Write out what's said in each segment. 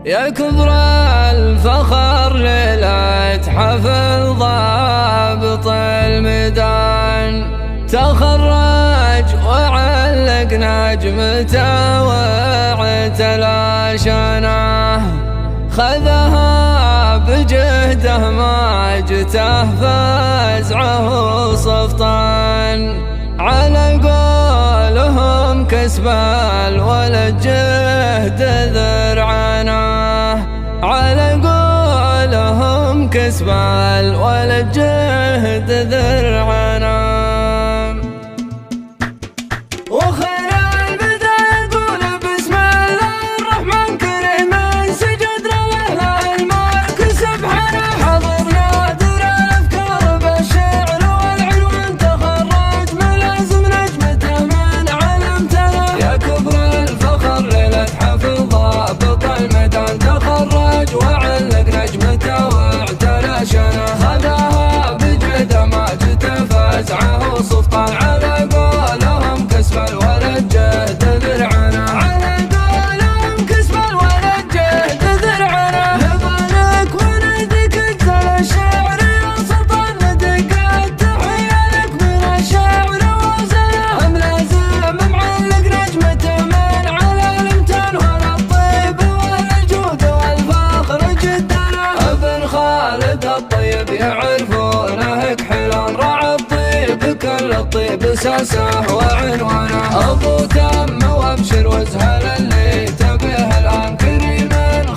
يا كبر الفخر ليلة حفل ضابط الميدان، تخرج وعلق نجمته واعتلاشناه، خذها بجهده ماجته فزعه وصفطان، على قولهم كسب الولد جهد ذرعناه، على قولهم كسب الولد جهد ذرعناه. وخير البداية يقول بسم الله الرحمن كريم سجد لله الملك سبحانه، حضرنا در الأفكار بالشعر والعنوان، تخرج ملازم نجمته من علمتنا، يا كبر الفخر ليلة حفل ضابط الميدان، تخرج وعلق نجمته واعتلاشنا، خذها بجهده ماجته فزعه وصفطان، على قولهم كسب الولد جهد ذرعنا، على قولهم كسب الولد جهد ذرعنا، نبارك ونديك اجزل الشعر يا سلطان، ندق التحية لك من الشعر وزنه، ملازم معلق نجمته من على الامتان، والطيب والجود والفخر جدنا، ابن خالد الطيب يعرفونه كحلان، راعي الطيب كل الطيب اساسه وعنوانه، ابو تم وابشر وازهل اللي تبيه الان، كريم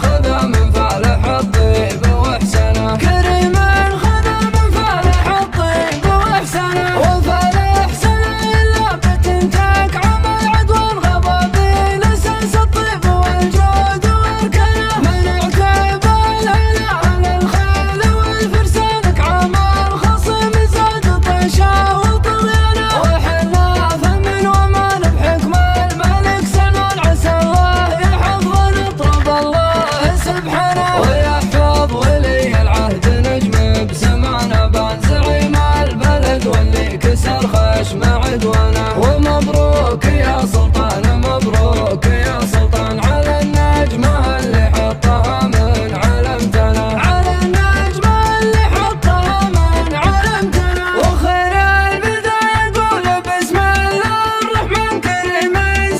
خذا من فالح الطيب واحسنه، كريم خذا من فالح الطيب واحسنه، وفالح سنه الا بتنتك عمل عدوان غبابيل، اساس الطيب والجود واركانه، من عتيب العلا على الخيل والفرسان، كعمل خصم زاد طيشه وطغيانه، وحنا فمن ومان بحكم الملك سلمان، عسى الله يحفظ نطرب الله سبحانه، ويحفظ ولي العهد نجم بزمانه، بان زعيم البلد واللي كسر خشم عدوانه، ومبروك يا سلطان مبروك يا سلطان، على النجمه اللي حطها من علمتنا، على النجمه اللي حطها من علمتنا. وخير البداية يقول بسم الله الرحمن كريم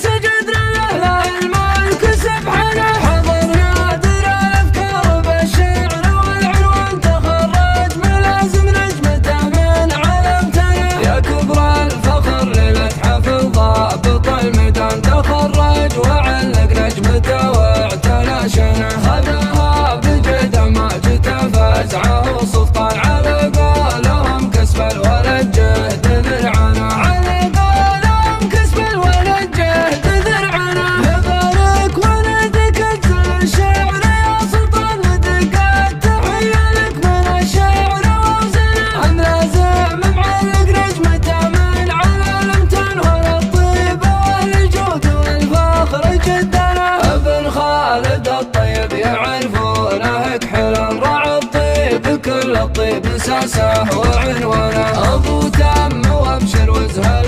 سجد لله الملك سبحانه، حضرنا در الافكار بالشعر والعنوان، تخرج ملازم نجمته من علمتنا، يا كبر الفخر ليلة حفل ضابط الميدان، تخرج وعلق نجمته واعتلاشنا، خذها بجهده ماجته فزعه وصفطان، على قولهم كسب الولد جهد ذرعنا، على قولهم كسب الولد جهد ذرعنا، نبارك ونديك اجزل الشعر يا سلطان، ندق التحية لك من الشعر وزنه، ملازم معلق نجمته من على الامتان، والطيب والجود والفخر جدنا، ابن خالد الطيب يعرفونه كحلان، راعي الطيب كل الطيب اساسه وعنوانه، ابو تم وابشر وازهل